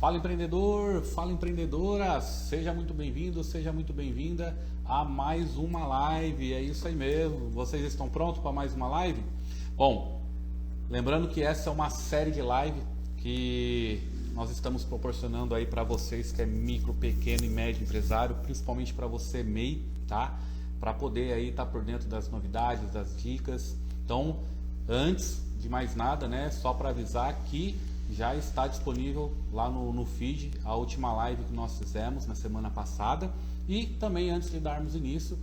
Fala empreendedor, fala empreendedora, seja muito bem-vindo, seja muito bem-vinda a mais uma live. É isso aí mesmo, vocês estão prontos para mais uma live? Bom, lembrando que essa é uma série de live que nós estamos proporcionando aí para vocês que é micro, pequeno e médio empresário, principalmente para você MEI, tá? Para poder aí estar por dentro das novidades, das dicas. Então, antes de mais nada, né, só para avisar que já está disponível lá no feed a última live que nós fizemos na semana passada. E também, antes de darmos início,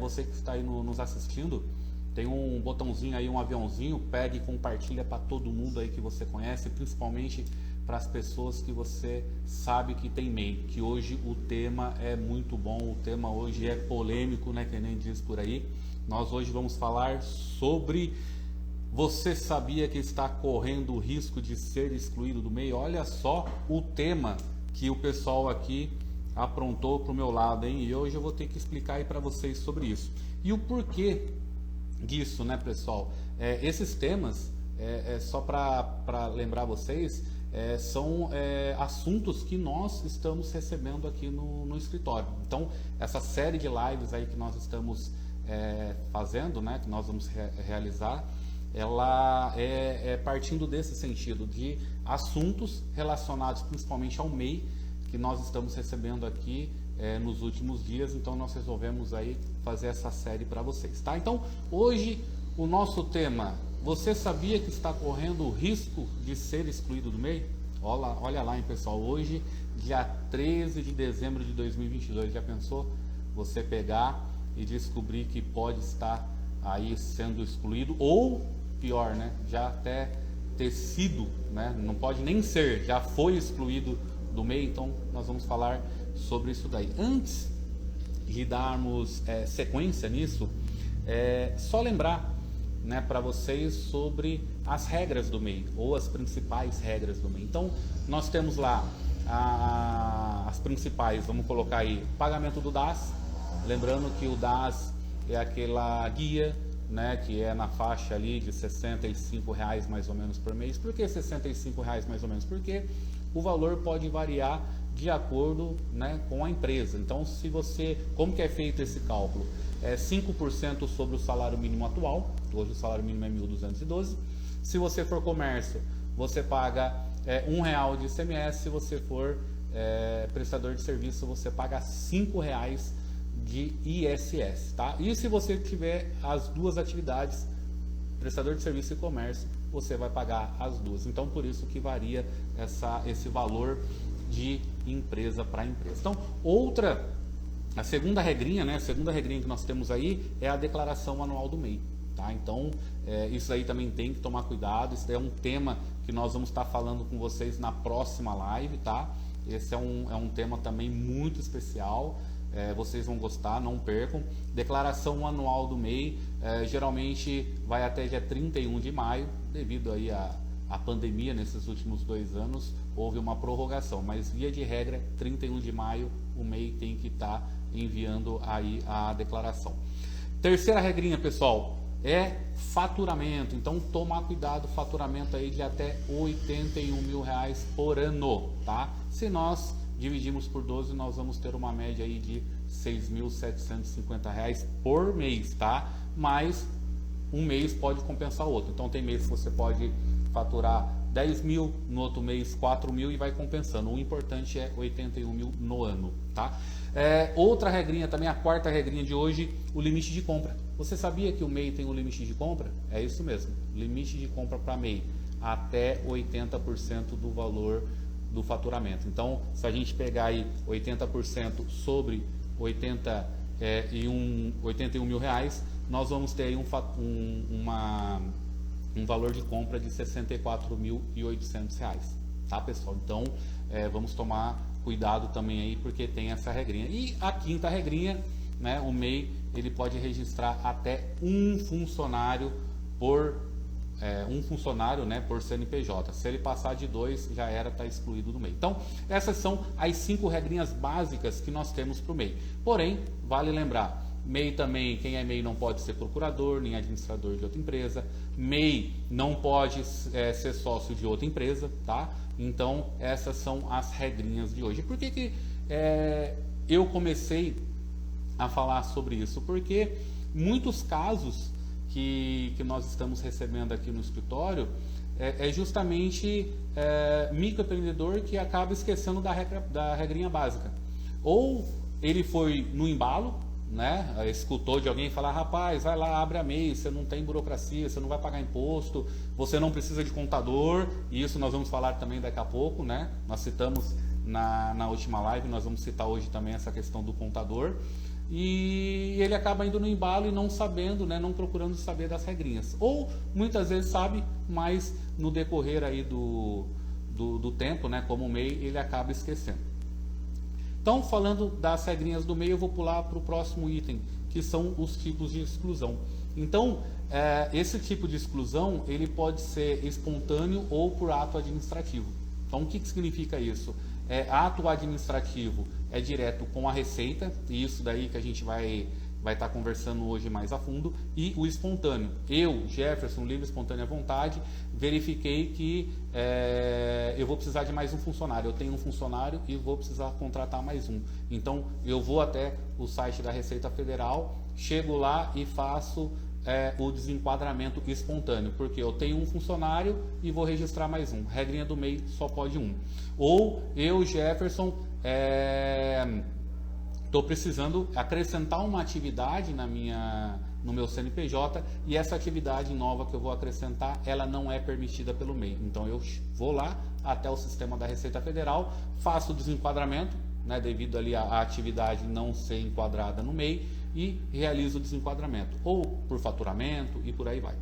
você que está aí nos assistindo, tem um botãozinho aí, um aviãozinho, pegue e compartilha para todo mundo aí que você conhece, principalmente para as pessoas que você sabe que tem MEI, que hoje o tema é muito bom, o tema hoje é polêmico, né, que nem diz por aí. Nós hoje vamos falar sobre: você sabia que está correndo o risco de ser excluído do MEI? Olha só o tema que o pessoal aqui aprontou para o meu lado, hein? E hoje eu vou ter que explicar aí para vocês sobre isso. E o porquê disso, né, pessoal? Esses temas, só para lembrar vocês, são assuntos que nós estamos recebendo aqui no escritório. Então, essa série de lives aí que nós estamos fazendo, né, que nós vamos realizar, ela é partindo desse sentido, de assuntos relacionados principalmente ao MEI, que nós estamos recebendo aqui nos últimos dias. Então nós resolvemos aí fazer essa série para vocês, tá? Então hoje o nosso tema: você sabia que está correndo o risco de ser excluído do MEI? Olha lá, hein, pessoal, hoje, dia 13 de dezembro de 2022, já pensou você pegar e descobrir que pode estar aí sendo excluído, ou pior, né, já até ter sido, né, não pode nem ser, já foi excluído do MEI? Então nós vamos falar sobre isso daí. Antes de darmos sequência nisso, só lembrar, né, para vocês sobre as regras do MEI, ou as principais regras do MEI. Então nós temos lá as principais, vamos colocar aí: pagamento do DAS, lembrando que o DAS é aquela guia, né, que é na faixa ali de R$65 mais ou menos por mês. Por que R$65 mais ou menos? Porque o valor pode variar de acordo, né, com a empresa. Então, se você, como que é feito esse cálculo? 5% sobre o salário mínimo atual. Hoje o salário mínimo é 1.212. Se você for comércio, você paga R$1 de ICMS. Se você for prestador de serviço, você paga R$5 de ISS, tá? E se você tiver as duas atividades, prestador de serviço e comércio, você vai pagar as duas. Então, por isso que varia esse valor de empresa para empresa. Então, a segunda regrinha, né? A segunda regrinha que nós temos aí é a declaração anual do MEI, tá? Então, isso aí também tem que tomar cuidado. Isso é um tema que nós vamos estar falando com vocês na próxima live, tá? Esse é um tema também muito especial. Vocês vão gostar, não percam. Declaração anual do MEI, geralmente vai até dia 31 de maio, devido aí à pandemia. Nesses últimos 2 anos houve uma prorrogação, mas via de regra, 31 de maio o MEI tem que estar enviando aí a declaração. Terceira regrinha, pessoal, é faturamento. Então tomar cuidado, faturamento aí de até R$81 mil por ano, tá? Se nós dividimos por 12, nós vamos ter uma média aí de R$6.750 por mês, tá? Mas um mês pode compensar o outro. Então tem mês que você pode faturar 10 mil, no outro mês 4 mil e vai compensando. O importante é 81 mil no ano, tá? Outra regrinha também, a quarta regrinha de hoje: o limite de compra. Você sabia que o MEI tem um limite de compra? É isso mesmo, limite de compra para MEI, até 80% do valor do faturamento. Então, se a gente pegar aí 80% sobre 81 mil reais, nós vamos ter aí um valor de compra de R$64.800, tá, pessoal? Então, vamos tomar cuidado também aí, porque tem essa regrinha. E a quinta regrinha, né, o MEI ele pode registrar até um funcionário por CNPJ. Se ele passar de 2, já está excluído do MEI. Então, essas são as 5 regrinhas básicas que nós temos para o MEI. Porém, vale lembrar MEI também, quem é MEI não pode ser procurador, nem administrador de outra empresa. MEI não pode ser sócio de outra empresa, tá? Então, essas são as regrinhas de hoje. Por que eu comecei a falar sobre isso? Porque muitos casos que nós estamos recebendo aqui no escritório é justamente microempreendedor que acaba esquecendo da regrinha básica. Ou ele foi no embalo, né? Escutou de alguém falar: rapaz, vai lá, abre a MEI, você não tem burocracia, você não vai pagar imposto, você não precisa de contador, e isso nós vamos falar também daqui a pouco, né? Nós citamos na última live, nós vamos citar hoje também essa questão do contador. E ele acaba indo no embalo e não sabendo, né, não procurando saber das regrinhas. Ou muitas vezes sabe, mas no decorrer aí do tempo, né, como MEI, ele acaba esquecendo. Então, falando das regrinhas do MEI, eu vou pular para o próximo item, que são os tipos de exclusão. Então, esse tipo de exclusão, ele pode ser espontâneo ou por ato administrativo. Então, o que significa isso? Ato administrativo é direto com a Receita, e isso daí que a gente vai estar conversando hoje mais a fundo, e o espontâneo. Eu, Jefferson, livre, espontânea vontade, verifiquei que eu vou precisar de mais um funcionário. Eu tenho um funcionário e vou precisar contratar mais um. Então, eu vou até o site da Receita Federal, chego lá e faço o desenquadramento espontâneo, porque eu tenho um funcionário e vou registrar mais um. Regrinha do MEI, só pode um. Ou eu, Jefferson, estou precisando acrescentar uma atividade no meu CNPJ, e essa atividade nova que eu vou acrescentar, ela não é permitida pelo MEI. Então eu vou lá até o sistema da Receita Federal, faço o desenquadramento, né, devido ali a atividade não ser enquadrada no MEI, e realizo o desenquadramento, ou por faturamento e por aí vai.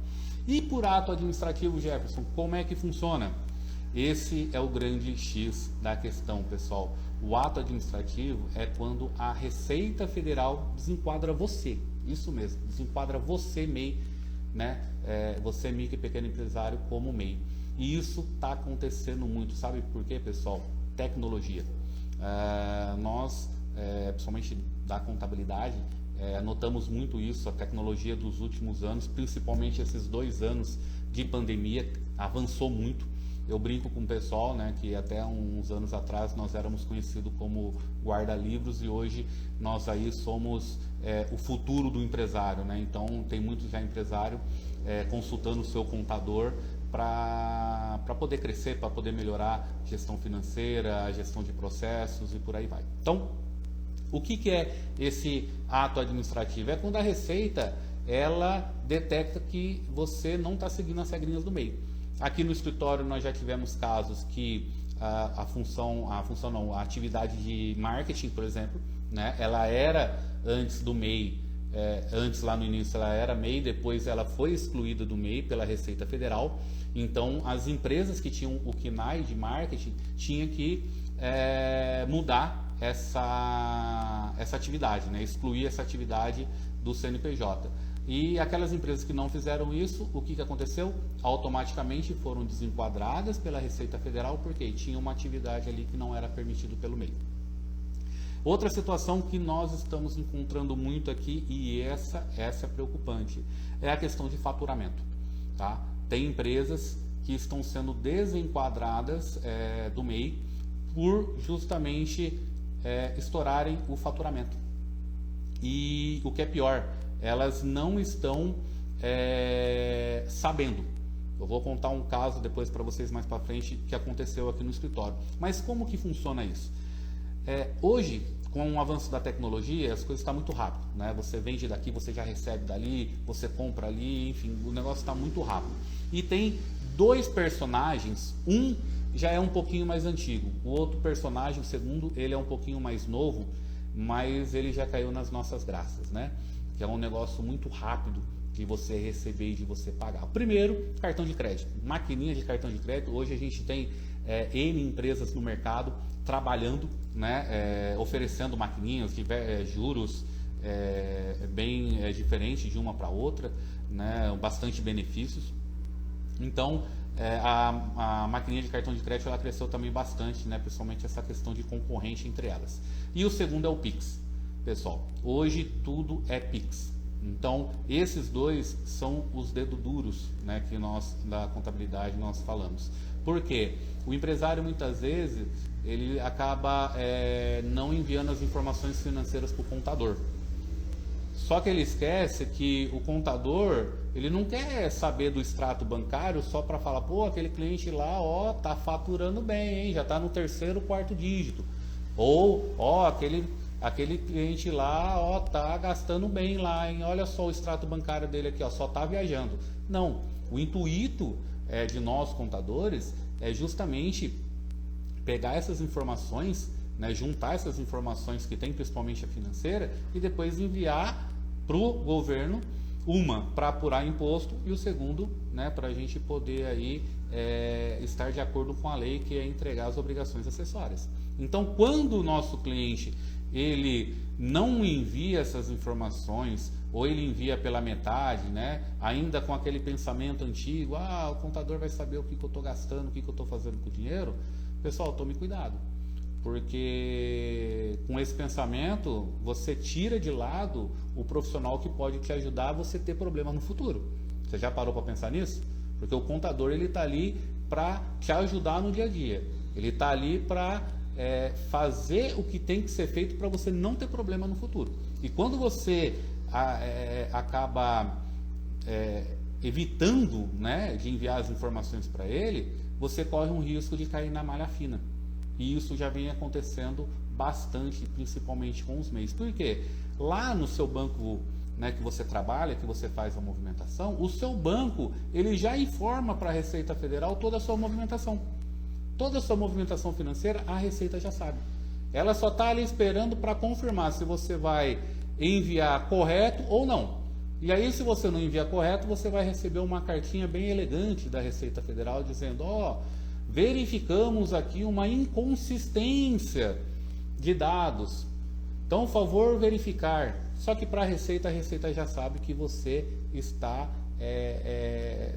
E por ato administrativo, Jefferson, como é que funciona? Esse é o grande X da questão, pessoal. O ato administrativo é quando a Receita Federal desenquadra você, isso mesmo, desenquadra você, MEI, né? Você, micro e pequeno empresário, como MEI. E isso está acontecendo muito, sabe por quê, pessoal? Tecnologia. Nós, principalmente da contabilidade, notamos muito isso, a tecnologia dos últimos anos, principalmente esses 2 anos de pandemia, avançou muito. Eu brinco com o pessoal, né, que até uns anos atrás nós éramos conhecidos como guarda-livros, e hoje nós aí somos o futuro do empresário, né? Então tem muito já empresário consultando o seu contador para poder crescer, para poder melhorar a gestão financeira, a gestão de processos e por aí vai. Então, o que é esse ato administrativo? É quando a Receita ela detecta que você não está seguindo as regrinhas do MEI. Aqui no escritório nós já tivemos casos que a atividade de marketing, por exemplo, né, ela era antes do MEI, antes lá no início ela era MEI, depois ela foi excluída do MEI pela Receita Federal. Então as empresas que tinham o KNAI de marketing tinham que mudar essa atividade, né? Excluir essa atividade do CNPJ. E aquelas empresas que não fizeram isso, o que aconteceu? Automaticamente foram desenquadradas pela Receita Federal, porque tinha uma atividade ali que não era permitido pelo MEI. Outra situação que nós estamos encontrando muito aqui, e essa é preocupante, é a questão de faturamento. Tá? Tem empresas que estão sendo desenquadradas do MEI por justamente estourarem o faturamento. E o que é pior, elas não estão sabendo. Eu vou contar um caso depois para vocês mais para frente que aconteceu aqui no escritório. Mas como que funciona isso? Hoje, com o avanço da tecnologia, as coisas estão muito rápido, né? Você vende daqui, você já recebe dali, você compra ali, enfim, o negócio está muito rápido. E tem 2 personagens, um já é um pouquinho mais antigo, o outro personagem, o segundo, ele é um pouquinho mais novo, mas ele já caiu nas nossas graças, né? Que é um negócio muito rápido de você receber e de você pagar. O primeiro, cartão de crédito, maquininha de cartão de crédito. Hoje a gente tem N empresas no mercado trabalhando, né, oferecendo maquininhas de juros bem diferentes de uma para outra, né, bastante benefícios. Então, a maquininha de cartão de crédito ela cresceu também bastante, né, principalmente essa questão de concorrente entre elas. E o segundo é o Pix. pessoal, hoje tudo é Pix. Então, esses dois são os dedos duros, né, que nós, da contabilidade, nós falamos. Por quê? O empresário, muitas vezes, ele acaba não enviando as informações financeiras para o contador. Só que ele esquece que o contador, ele não quer saber do extrato bancário só para falar, pô, aquele cliente lá, ó, tá faturando bem, hein? Já tá no 3º, 4º dígito. Ou, ó, aquele cliente lá, ó, tá gastando bem lá, hein? Olha só o extrato bancário dele aqui, ó, só tá viajando. Não, o intuito de nós contadores é justamente pegar essas informações, né, juntar essas informações que tem, principalmente a financeira, e depois enviar para o governo, uma para apurar imposto e o segundo, né, para a gente poder aí estar de acordo com a lei, que é entregar as obrigações acessórias. Então, quando o nosso cliente ele não envia essas informações, ou ele envia pela metade, né, ainda com aquele pensamento antigo, o contador vai saber o que eu estou gastando, o que eu estou fazendo com o dinheiro, pessoal, tome cuidado. Porque com esse pensamento você tira de lado o profissional que pode te ajudar a você ter problema no futuro. Você já parou para pensar nisso? Porque o contador ele está ali para te ajudar no dia a dia. Ele está ali para fazer o que tem que ser feito para você não ter problema no futuro. E quando você acaba evitando, né, de enviar as informações para ele, você corre um risco de cair na malha fina. E isso já vem acontecendo bastante, principalmente com os MEIs. Por quê? Lá no seu banco, né, que você trabalha, que você faz a movimentação, o seu banco ele já informa para a Receita Federal toda a sua movimentação. Toda a sua movimentação financeira, a Receita já sabe. Ela só está ali esperando para confirmar se você vai enviar correto ou não. E aí, se você não enviar correto, você vai receber uma cartinha bem elegante da Receita Federal dizendo, verificamos aqui uma inconsistência de dados. Então, por favor, verificar. Só que para a Receita já sabe que você está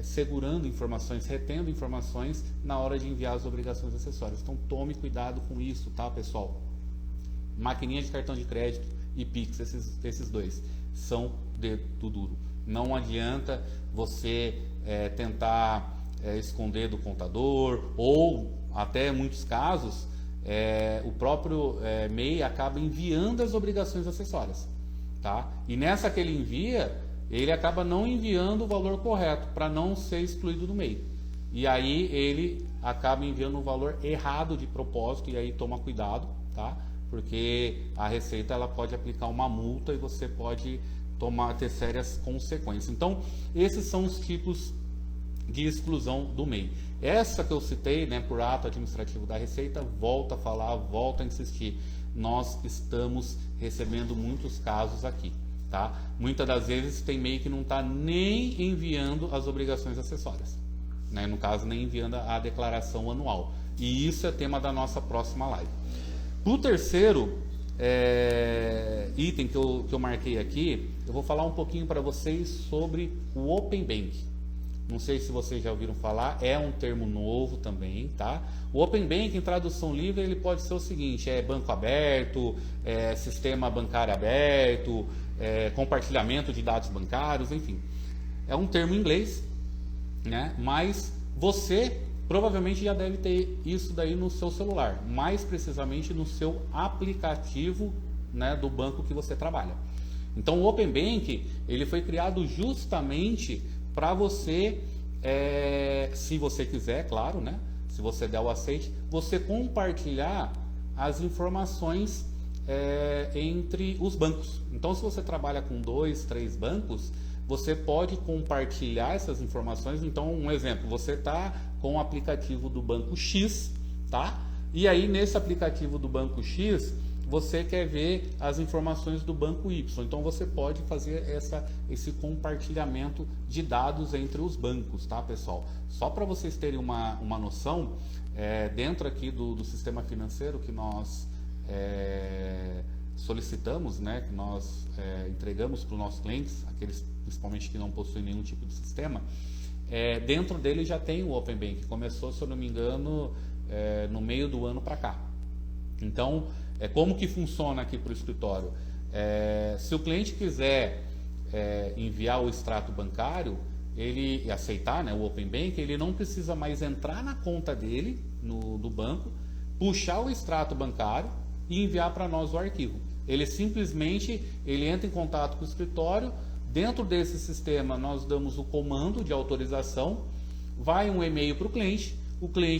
segurando informações, retendo informações na hora de enviar as obrigações acessórias. Então, tome cuidado com isso, tá, pessoal? Maquininha de cartão de crédito e Pix, esses dois são dedo duro. Não adianta você tentar esconder do contador, ou até em muitos casos o próprio MEI acaba enviando as obrigações acessórias, tá? E nessa que ele envia, ele acaba não enviando o valor correto para não ser excluído do MEI. E aí ele acaba enviando o valor errado de propósito, e aí toma cuidado, tá? Porque a Receita ela pode aplicar uma multa e você pode ter sérias consequências. Então, esses são os tipos de exclusão do MEI. Essa que eu citei, né, por ato administrativo da Receita, volta a falar, volta a insistir. Nós estamos recebendo muitos casos aqui, tá? Muitas das vezes tem MEI que não está nem enviando as obrigações acessórias, né? No caso, nem enviando a declaração anual. E isso é tema da nossa próxima live. O terceiro item que eu marquei aqui, eu vou falar um pouquinho para vocês sobre o Open Bank. Não sei se vocês já ouviram falar, é um termo novo também, tá? O Open Bank, em tradução livre, ele pode ser o seguinte: banco aberto, sistema bancário aberto, compartilhamento de dados bancários, enfim. É um termo em inglês, né? Mas você provavelmente já deve ter isso daí no seu celular, mais precisamente no seu aplicativo, né, do banco que você trabalha. Então, o Open Bank ele foi criado justamente para você, se você quiser, claro, né, se você der o aceite, você compartilhar as informações entre os bancos. Então, se você trabalha com 2, 3 bancos, você pode compartilhar essas informações. Então, um exemplo, você está com o aplicativo do banco X, tá? E aí, nesse aplicativo do banco X, você quer ver as informações do banco Y. Então, você pode fazer esse compartilhamento de dados entre os bancos, tá, pessoal? Só para vocês terem uma noção, dentro aqui do sistema financeiro que nós solicitamos, né, que nós entregamos para os nossos clientes, aqueles principalmente que não possuem nenhum tipo de sistema, dentro dele já tem o Open Bank. Começou, se eu não me engano, no meio do ano para cá. Então, como que funciona aqui para o escritório? Se o cliente quiser enviar o extrato bancário, ele aceitar, né, o Open Bank, ele não precisa mais entrar na conta dele, do banco, puxar o extrato bancário e enviar para nós o arquivo. Ele simplesmente entra em contato com o escritório. Dentro desse sistema nós damos o comando de autorização, vai um e-mail para o cliente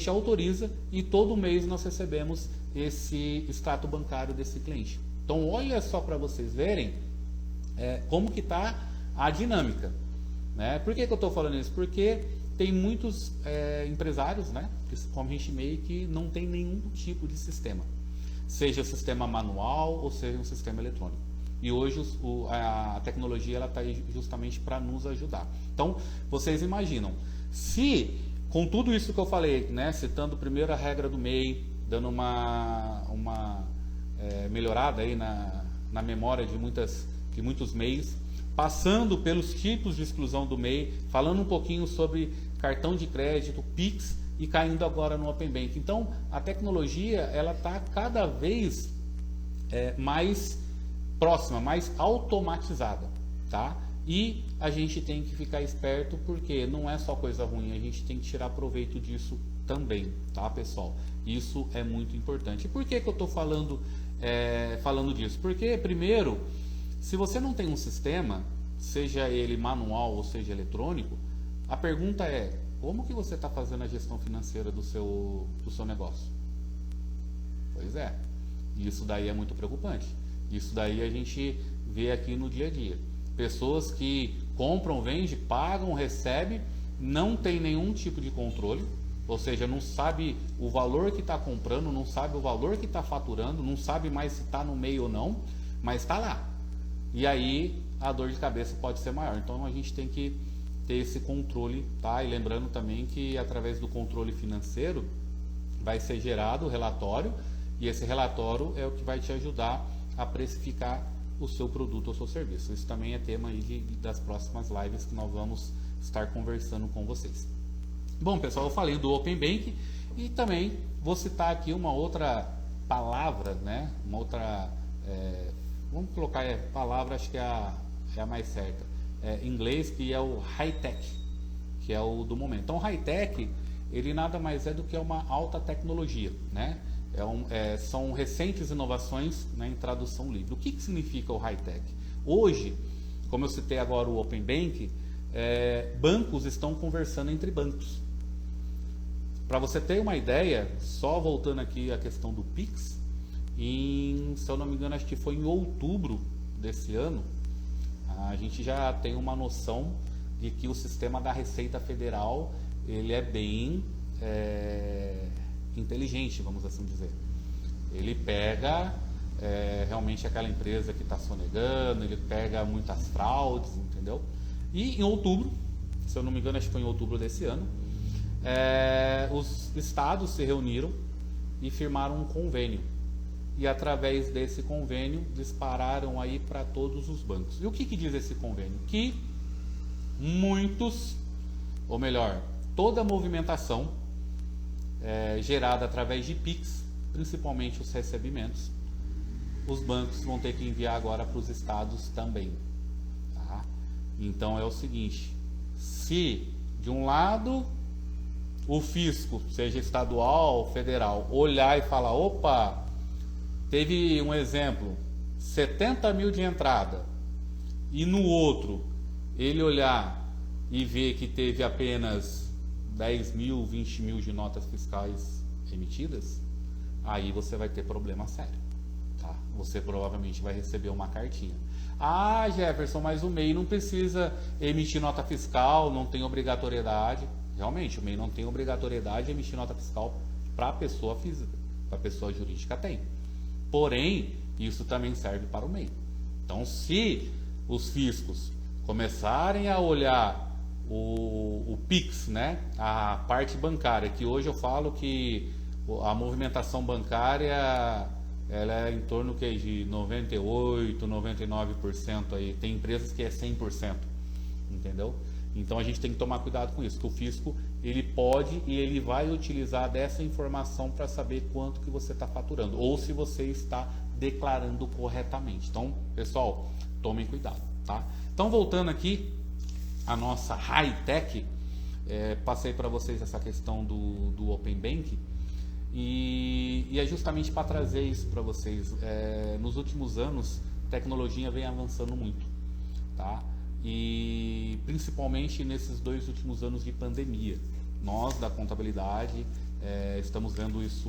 autoriza e todo mês nós recebemos esse extrato bancário desse cliente. Então olha só para vocês verem como que está a dinâmica. Né? Por que eu estou falando isso? Porque tem muitos empresários, né, que como a gente meio que não tem nenhum tipo de sistema. Seja sistema manual ou seja um sistema eletrônico. E hoje a tecnologia está aí justamente para nos ajudar. Então, vocês imaginam, se com tudo isso que eu falei, né, citando primeiro a regra do MEI, dando uma melhorada aí na memória de muitos MEIs, passando pelos tipos de exclusão do MEI, falando um pouquinho sobre cartão de crédito, Pix, e caindo agora no Open Bank. Então, a tecnologia ela está cada vez mais próxima, mais automatizada, tá? E a gente tem que ficar esperto porque não é só coisa ruim, a gente tem que tirar proveito disso também, tá, pessoal? Isso é muito importante. E por que eu estou falando disso? Porque, primeiro, se você não tem um sistema, seja ele manual ou seja eletrônico, a pergunta é: como que você está fazendo a gestão financeira do seu negócio? Pois é, isso daí é muito preocupante. Isso daí a gente vê aqui no dia a dia. Pessoas que compram, vendem, pagam, recebem, não tem nenhum tipo de controle, ou seja, não sabe o valor que está comprando, não sabe o valor que está faturando, não sabe mais se está no meio ou não, mas está lá. E aí a dor de cabeça pode ser maior. Então a gente tem que ter esse controle, tá? E lembrando também que através do controle financeiro vai ser gerado o relatório, e esse relatório é o que vai te ajudar a precificar o seu produto ou seu serviço. Isso também é tema aí das próximas lives que nós vamos estar conversando com vocês. Bom, pessoal, eu falei do Open Bank e também vou citar aqui uma outra palavra, né? Uma outra, vamos colocar palavra, acho que é a mais certa. Em inglês, que é o high-tech, que é o do momento. Então, high-tech, ele nada mais é do que uma alta tecnologia, né? São recentes inovações, né, em tradução livre. O que significa o high-tech? Hoje, como eu citei agora o Open Bank, bancos estão conversando entre bancos. Para você ter uma ideia, só voltando aqui à questão do Pix, se eu não me engano, acho que foi em outubro desse ano, a gente já tem uma noção de que o sistema da Receita Federal ele é bem inteligente, vamos assim dizer. Ele pega realmente aquela empresa que está sonegando, ele pega muitas fraudes, entendeu? E em outubro, se eu não me engano, acho que foi em outubro desse ano, os estados se reuniram e firmaram um convênio. E através desse convênio dispararam aí para todos os bancos. E o que diz esse convênio? Que muitos, ou melhor, toda a movimentação gerada através de Pix, principalmente os recebimentos, os bancos vão ter que enviar agora para os estados também. Tá? Então é o seguinte: se de um lado o fisco, seja estadual ou federal, olhar e falar, opa, teve um exemplo, 70 mil de entrada, e no outro ele olhar e ver que teve apenas 10 mil, 20 mil de notas fiscais emitidas, aí você vai ter problema sério. Tá? Você provavelmente vai receber uma cartinha. Ah, Jefferson, mas o MEI não precisa emitir nota fiscal, não tem obrigatoriedade. Realmente, o MEI não tem obrigatoriedade de emitir nota fiscal para a pessoa física, para a pessoa jurídica tem. Porém, isso também serve para o MEI. Então, se os fiscos começarem a olhar o Pix, né, a parte bancária, que hoje eu falo que a movimentação bancária ela é em torno de 98%, 99% aí. Tem empresas que é 100%, entendeu? Então a gente tem que tomar cuidado com isso, que o fisco ele pode e ele vai utilizar dessa informação para saber quanto que você está faturando ou se você está declarando corretamente. Então, pessoal, tomem cuidado, tá? Então, voltando aqui à nossa high-tech, passei para vocês essa questão do Open Bank e é justamente para trazer isso para vocês. Nos últimos anos, a tecnologia vem avançando muito, tá? E principalmente nesses 2 últimos anos de pandemia. Nós, da contabilidade, estamos vendo isso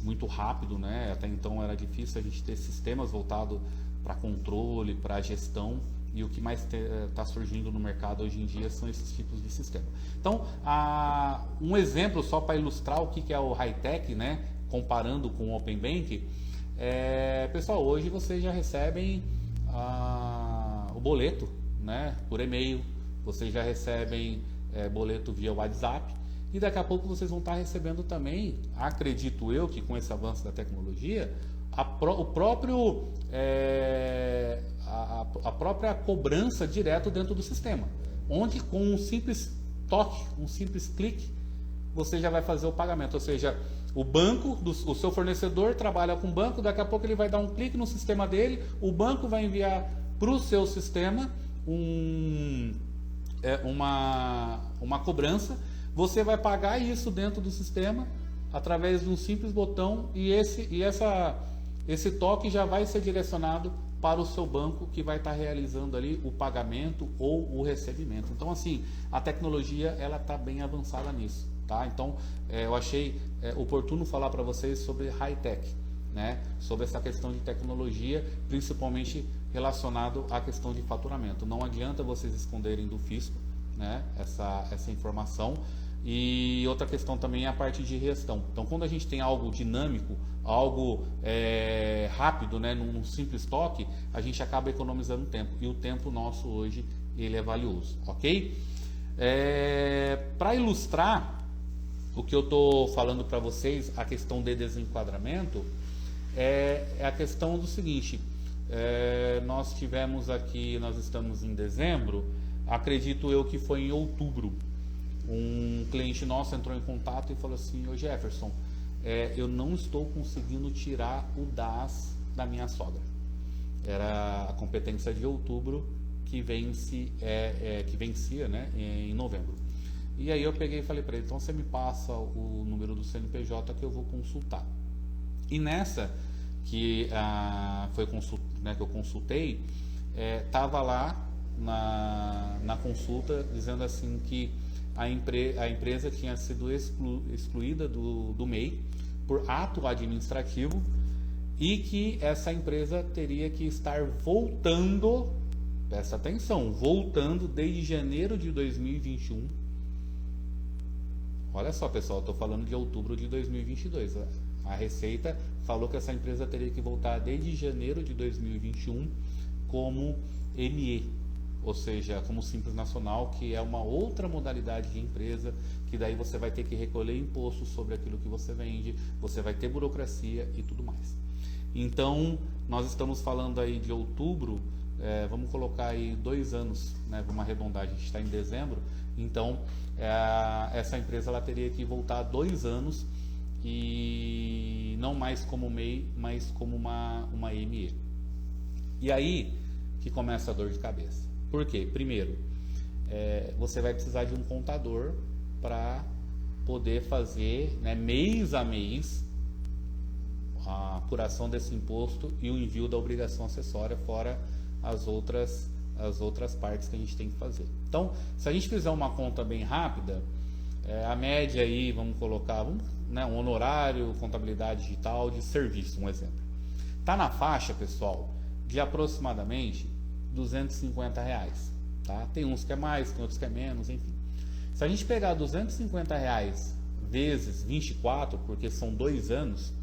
muito rápido, né? Até então era difícil a gente ter sistemas voltados para controle, para gestão, e o que mais está surgindo no mercado hoje em dia são esses tipos de sistema. Então, um exemplo só para ilustrar o que é o high-tech, né? Comparando com o Open Bank, pessoal, hoje vocês já recebem o boleto, né? Por e-mail, vocês já recebem boleto via WhatsApp, e daqui a pouco vocês vão estar recebendo também, acredito eu, que com esse avanço da tecnologia, a própria cobrança direto dentro do sistema, onde com um simples toque, um simples clique, você já vai fazer o pagamento. Ou seja, o banco, o seu fornecedor trabalha com o banco, daqui a pouco ele vai dar um clique no sistema dele, o banco vai enviar para o seu sistema uma cobrança, você vai pagar isso dentro do sistema através de um simples botão, e esse toque já vai ser direcionado para o seu banco, que vai estar realizando ali o pagamento ou o recebimento. Então, assim, a tecnologia ela está bem avançada nisso, tá? Então, eu achei oportuno falar para vocês sobre high-tech, né? Sobre essa questão de tecnologia, principalmente relacionado à questão de faturamento. Não adianta vocês esconderem do fisco, né? Essa informação. E outra questão também é a parte de gestão. Então, quando a gente tem algo dinâmico, algo rápido, né, num simples toque, a gente acaba economizando tempo. E o tempo nosso hoje, ele é valioso, ok? Para ilustrar o que eu estou falando para vocês, a questão de desenquadramento, é a questão do seguinte. Nós tivemos aqui, nós estamos em dezembro, acredito eu que foi em outubro. Um cliente nosso entrou em contato e falou assim: ô Jefferson, eu não estou conseguindo tirar o DAS da minha sogra. Era a competência de outubro que vencia, né, em novembro. E aí eu peguei e falei para ele: então você me passa o número do CNPJ que eu vou consultar. E nessa que que eu consultei, estava lá na consulta dizendo assim que a empresa tinha sido excluída do MEI por ato administrativo e que essa empresa teria que estar voltando, presta atenção, voltando desde janeiro de 2021. Olha só, pessoal, estou falando de outubro de 2022. A Receita falou que essa empresa teria que voltar desde janeiro de 2021 como ME. Ou seja, como Simples Nacional, que é uma outra modalidade de empresa, que daí você vai ter que recolher imposto sobre aquilo que você vende, você vai ter burocracia e tudo mais. Então, nós estamos falando aí de outubro, vamos colocar aí 2 anos, né? Vamos arredondar, a gente está em dezembro, então essa empresa ela teria que voltar 2 anos e não mais como MEI, mas como uma ME. E aí que começa a dor de cabeça. Por quê? Primeiro, você vai precisar de um contador para poder fazer, né, mês a mês a apuração desse imposto e o envio da obrigação acessória, fora as outras partes que a gente tem que fazer. Então, se a gente fizer uma conta bem rápida, a média aí, vamos colocar um honorário, contabilidade digital de serviço, um exemplo. Está na faixa, pessoal, de aproximadamente R$250, tá? Tem uns que é mais, tem outros que é menos, enfim. Se a gente pegar R$250 vezes 24, porque são 2 anos,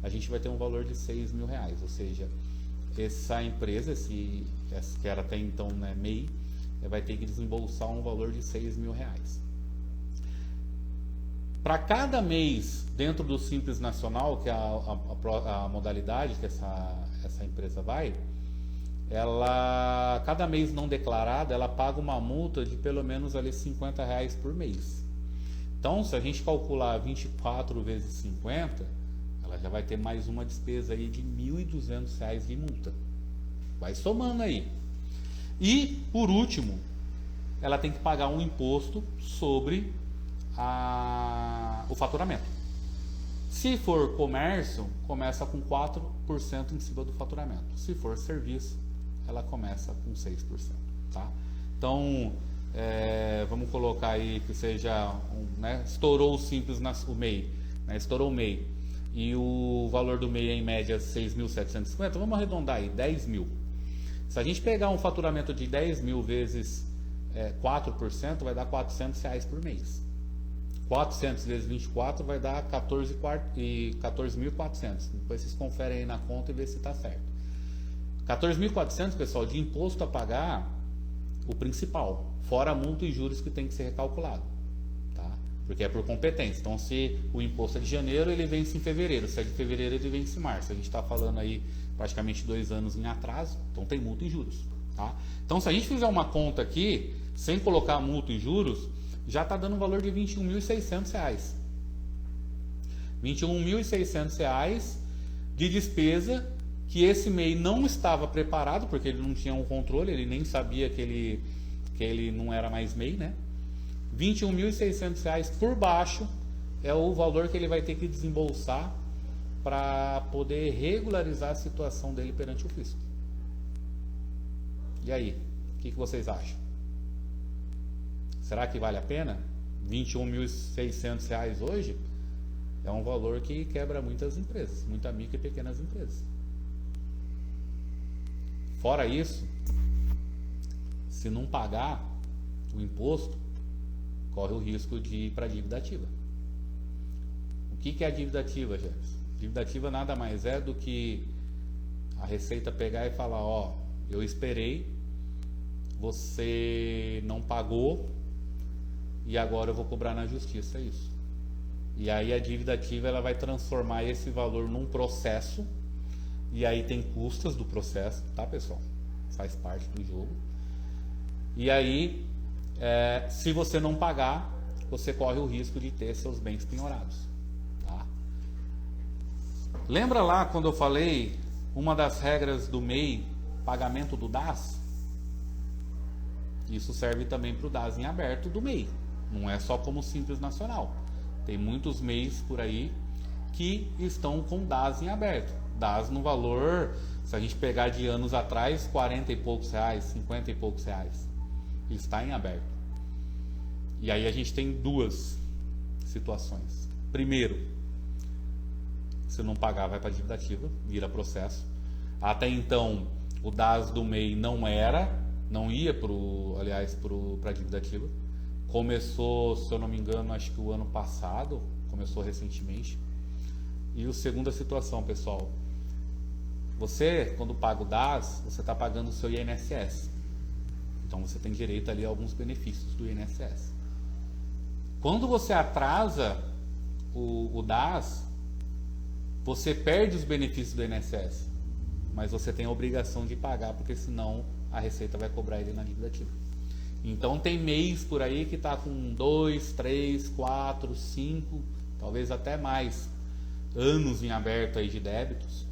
a gente vai ter um valor de R$6.000, ou seja, essa empresa, que era até então, né, MEI, vai ter que desembolsar um valor de R$6.000. Para cada mês dentro do Simples Nacional, que é a modalidade que essa empresa vai, ela, cada mês não declarada, ela paga uma multa de pelo menos ali R$ 50 por mês. Então, se a gente calcular 24 vezes 50, ela já vai ter mais uma despesa aí de R$ 1.200 de multa. Vai somando aí. E, por último, ela tem que pagar um imposto sobre o faturamento. Se for comércio, começa com 4% em cima do faturamento. Se for serviço, ela começa com 6%. Tá? Então, vamos colocar aí que seja, estourou o simples o MEI, estourou o MEI, e o valor do MEI é em média 6.750, vamos arredondar aí, 10 mil. Se a gente pegar um faturamento de 10 mil vezes 4%, vai dar R$ 400 por mês. 400 vezes 24 vai dar 14.400. Depois vocês conferem aí na conta e vê se está certo. 14.400, pessoal, de imposto a pagar, o principal, fora a multa e juros que tem que ser recalculado, tá? Porque é por competência. Então, se o imposto é de janeiro, ele vence em fevereiro. Se é de fevereiro, ele vence em março. A gente está falando aí praticamente 2 anos em atraso, então tem multa e juros, tá? Então, se a gente fizer uma conta aqui, sem colocar multa e juros, já está dando um valor de R$ 21.600. R$ 21.600 de despesa que esse MEI não estava preparado, porque ele não tinha um controle, ele nem sabia que ele não era mais MEI, né? R$ 21.600 por baixo é o valor que ele vai ter que desembolsar para poder regularizar a situação dele perante o fisco. E aí, o que vocês acham? Será que vale a pena? R$ 21.600 hoje é um valor que quebra muitas empresas, muitas micro e pequenas empresas. Fora isso, se não pagar o imposto, corre o risco de ir para a dívida ativa. O que é a dívida ativa, Jefferson? Dívida ativa nada mais é do que a Receita pegar e falar, ó, eu esperei, você não pagou, e agora eu vou cobrar na justiça isso. E aí a dívida ativa ela vai transformar esse valor num processo, e aí tem custas do processo, tá, pessoal? Faz parte do jogo. E aí, se você não pagar, você corre o risco de ter seus bens penhorados, tá? Lembra lá quando eu falei uma das regras do MEI, pagamento do DAS? Isso serve também para o DAS em aberto do MEI. Não é só como Simples Nacional. Tem muitos MEIs por aí que estão com DAS em aberto. DAS no valor, se a gente pegar de anos atrás, 40 e poucos reais, 50 e poucos reais. Está em aberto. E aí a gente tem duas situações. Primeiro, se não pagar, vai para a dívida ativa, vira processo. Até então, o DAS do MEI não ia para a dívida ativa. Começou, se eu não me engano, acho que o ano passado, começou recentemente. E a segunda situação, pessoal, você, quando paga o DAS, você está pagando o seu INSS. Então você tem direito ali a alguns benefícios do INSS. Quando você atrasa o DAS, você perde os benefícios do INSS, mas você tem a obrigação de pagar, porque senão a Receita vai cobrar ele na dívida ativa. Então tem mês por aí que está com 2, 3, 4, 5, talvez até mais anos em aberto aí de débitos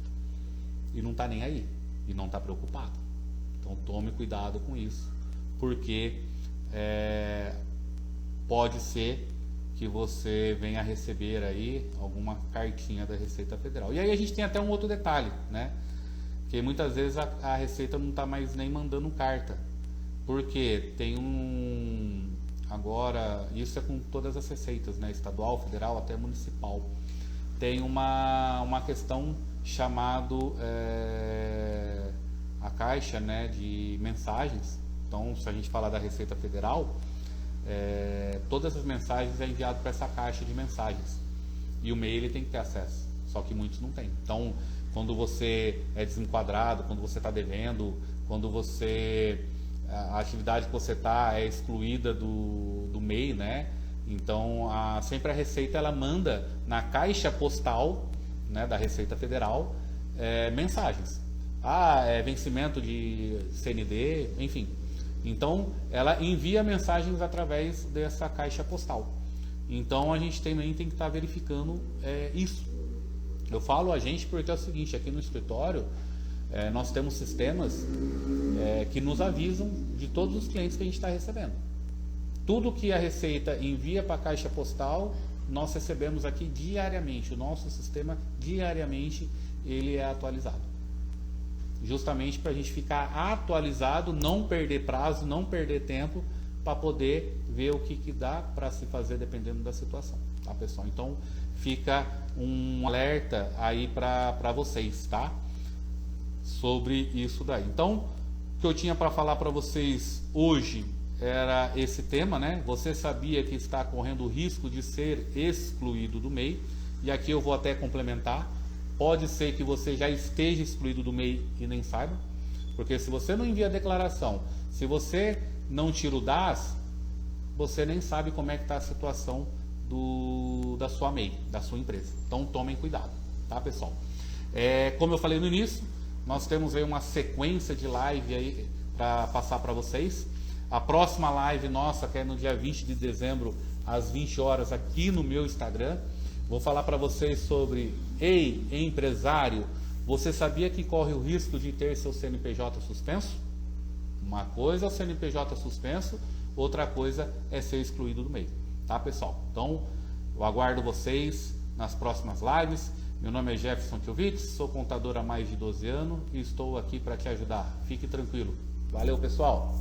e não está nem aí, e não está preocupado. Então tome cuidado com isso, porque pode ser que você venha a receber aí alguma cartinha da Receita Federal. E aí a gente tem até um outro detalhe, né? Que muitas vezes a Receita não está mais nem mandando carta. Porque tem agora, isso é com todas as receitas, né? Estadual, federal, até municipal. Tem uma questão chamado a caixa, né, de mensagens. Então, se a gente falar da Receita Federal, todas as mensagens é enviado para essa caixa de mensagens. E o MEI ele tem que ter acesso, só que muitos não têm. Então, quando você é desenquadrado, quando você está devendo, quando a atividade que você está é excluída do MEI, né? Então, sempre a Receita ela manda na caixa postal, né, da Receita Federal mensagens. vencimento de CND, enfim. Então, ela envia mensagens através dessa caixa postal. Então, a gente também tem que estar verificando isso. Eu falo a gente porque é o seguinte, aqui no escritório, nós temos sistemas que nos avisam de todos os clientes que a gente está recebendo. Tudo que a Receita envia para a caixa postal, nós recebemos aqui diariamente. O nosso sistema, diariamente, ele é atualizado. Justamente para a gente ficar atualizado, não perder prazo, não perder tempo, para poder ver o que dá para se fazer dependendo da situação, tá, pessoal? Então, fica um alerta aí para vocês, tá? Sobre isso daí. Então, o que eu tinha para falar para vocês hoje era esse tema, né? Você sabia que está correndo o risco de ser excluído do MEI? E aqui eu vou até complementar. Pode ser que você já esteja excluído do MEI e nem saiba, porque se você não envia a declaração, se você não tira o DAS, você nem sabe como é que está a situação da sua MEI, da sua empresa. Então tomem cuidado, tá, pessoal? Como eu falei no início, nós temos aí uma sequência de live aí para passar para vocês. A próxima live nossa, que é no dia 20 de dezembro, às 20 horas, aqui no meu Instagram. Vou falar para vocês sobre: ei, empresário, você sabia que corre o risco de ter seu CNPJ suspenso? Uma coisa é o CNPJ suspenso, outra coisa é ser excluído do MEI, tá, pessoal? Então, eu aguardo vocês nas próximas lives. Meu nome é Jefferson Tchuvitz, sou contador há mais de 12 anos e estou aqui para te ajudar. Fique tranquilo. Valeu, pessoal!